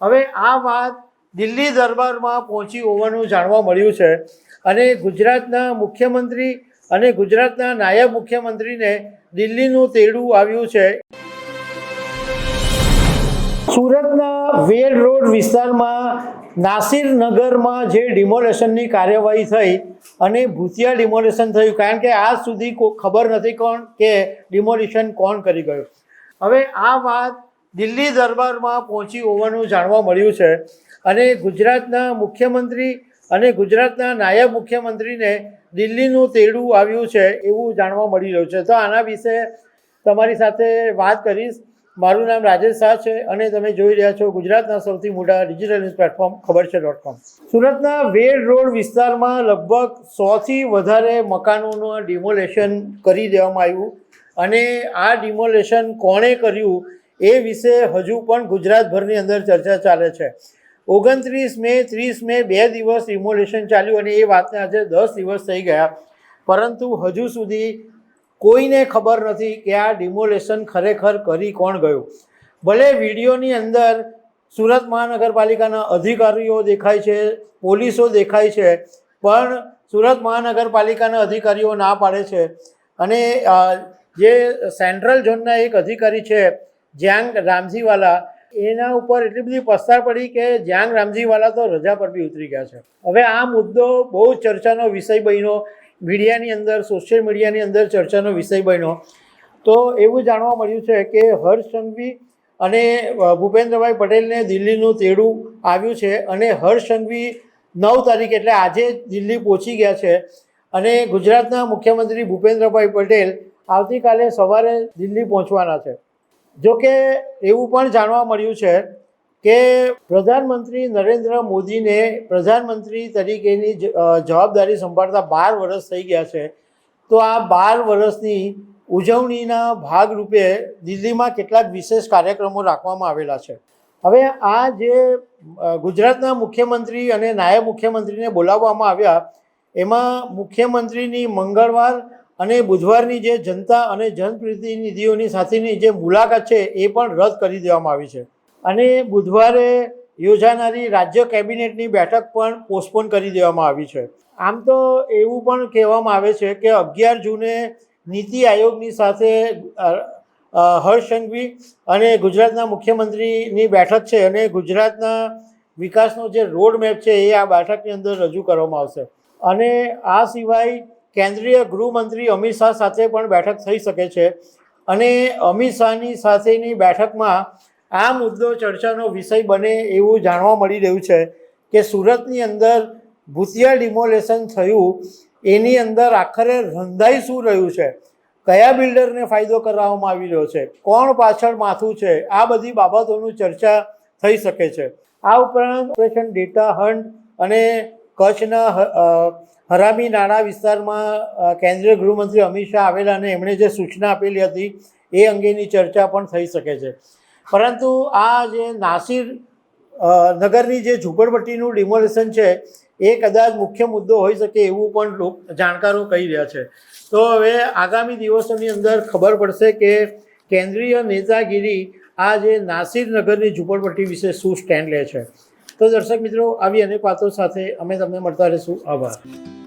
હવે આ વાત દિલ્હી દરબારમાં પહોંચી હોવાનું જાણવા મળ્યું છે અને ગુજરાતના મુખ્યમંત્રી અને ગુજરાતના નાયબ મુખ્યમંત્રીને દિલ્હીનું તેડું આવ્યું છે। સુરતના વેડ રોડ વિસ્તારમાં નાસિરનગરમાં જે ડિમોલેશનની કાર્યવાહી થઈ અને ભૂતિયા ડિમોલેશન થયું, કારણ કે આજ સુધી ખબર નથી કોણ કે ડિમોલિશન કોણ કરી ગયું। હવે આ વાત દિલ્હી દરબારમાં પહોંચી હોવાનું જાણવા મળ્યું છે અને ગુજરાતના મુખ્યમંત્રી અને ગુજરાતના નાયબ મુખ્યમંત્રીને દિલ્હીનું તેડું આવ્યું છે એવું જાણવા મળી રહ્યું છે। તો આના વિશે તમારી સાથે વાત કરીશ। મારું નામ રાજેશ શાહ છે અને તમે જોઈ રહ્યા છો ગુજરાતના સૌથી મોટા ડિજિટલ ન્યૂઝ પ્લેટફોર્મ ખબરછે.com। સુરતના વેડ રોડ વિસ્તારમાં લગભગ 100થી વધારે મકાનોનું ડિમોલેશન કરી દેવામાં આવ્યું અને આ ડિમોલેશન કોણે કર્યું એ વિશે હજુ પણ ગુજરાતભરની અંદર ચર્ચા ચાલે છે। 29 મે 30 મે 2 દિવસ ડિમોલેશન ચાલ્યું અને એ વાતને આજે 10 દિવસ થઈ ગયા, પરંતુ હજુ સુધી કોઈને ખબર નથી કે આ ડિમોલેશન ખરેખર કરી કોણ ગયું। ભલે વિડીયોની અંદર સુરત મહાનગરપાલિકાના અધિકારીઓ દેખાય છે, પોલીસો દેખાય છે, પણ સુરત મહાનગરપાલિકાના અધિકારીઓ ના પાડે છે અને જે સેન્ટ્રલ ઝોનના એક અધિકારી છે જ્યાંગ રામજીવાલા, એના ઉપર એટલી બધી પસ્તાળ પડી કે જ્યાંગ રામજીવાલા તો રજા પર બી ઉતરી ગયા છે। હવે આ મુદ્દો બહુ ચર્ચાનો વિષય બન્યો, મીડિયાની અંદર, સોશિયલ મીડિયાની અંદર ચર્ચાનો વિષય બન્યો। તો એવું જાણવા મળ્યું છે કે હર્ષ સંઘવી અને ભૂપેન્દ્રભાઈ પટેલને દિલ્હીનું તેડું આવ્યું છે અને હર્ષ સંઘવી 9 તારીખ એટલે આજે દિલ્હી પહોંચી ગયા છે અને ગુજરાતના મુખ્યમંત્રી ભૂપેન્દ્રભાઈ પટેલ આવતીકાલે સવારે દિલ્હી પહોંચવાના છે। જોકે એવું પણ જાણવા મળ્યું છે કે પ્રધાનમંત્રી નરેન્દ્ર મોદીને પ્રધાનમંત્રી તરીકેની જવાબદારી સંભાળતા 12 વર્ષ થઈ ગયા છે। તો આ 12 વર્ષની ઉજવણીના ભાગરૂપે દિલ્હીમાં કેટલાક વિશેષ કાર્યક્રમો રાખવામાં આવેલા છે। હવે આ જે ગુજરાતના મુખ્યમંત્રી અને નાયબ મુખ્યમંત્રીને બોલાવવામાં આવ્યા, એમાં મુખ્યમંત્રીની મંગળવાર અને બુધવારની જે જનતા અને જનપ્રતિનિધિઓની સાથેની જે મુલાકાત છે એ પણ રદ કરી દેવામાં આવી છે અને બુધવારે યોજાનારી રાજ્ય કેબિનેટની બેઠક પણ પોસ્ટપોન કરી દેવામાં આવી છે। આમ તો એવું પણ કહેવામાં આવે છે કે 11 જૂને નીતિ આયોગની સાથે હર્ષ સંઘવી અને ગુજરાતના મુખ્યમંત્રીની બેઠક છે અને ગુજરાતના વિકાસનો જે રોડ મેપ છે એ આ બેઠકની અંદર રજૂ કરવામાં આવશે અને આ સિવાય કેન્દ્રીય ગૃહમંત્રી અમિત શાહ સાથે પણ બેઠક થઈ શકે છે અને અમિત શાહની સાથેની બેઠકમાં આ મુદ્દો ચર્ચાનો વિષય બને એવું જાણવા મળી રહ્યું છે કે સુરતની અંદર ભૂતિયા ડિમોલેશન થયું, એની અંદર આખરે રંધાઈ શું રહ્યું છે, કયા બિલ્ડરને ફાયદો કરાવવામાં આવી રહ્યો છે, કોણ પાછળ માથું છે, આ બધી બાબતોનું ચર્ચા થઈ શકે છે। આ ઉપરાંત ઓપરેશન ડેટા હન્ટ અને કચ્છના હરામી નાળા વિસ્તારમાં કેન્દ્રીય ગૃહમંત્રી અમિત શાહ આવેલા અને એમણે જે સૂચના આપેલી હતી એ અંગેની ચર્ચા પણ થઈ શકે છે। પરંતુ આ જે નાસિર નગરની જે ઝૂંપડપટ્ટીનું ડિમોલેશન છે એ કદાચ મુખ્ય મુદ્દો હોઈ શકે એવું પણ જાણકારો કહી રહ્યા છે। તો હવે આગામી દિવસોની અંદર ખબર પડશે કે કેન્દ્રીય નેતાગીરી આ જે નાસિરનગરની ઝૂંપડપટ્ટી વિશે શું સ્ટેન્ડ લે છે। તો દર્શક મિત્રો, આવી અનેક વાતો સાથે અમે તમને મળતા રહીશું। આભાર।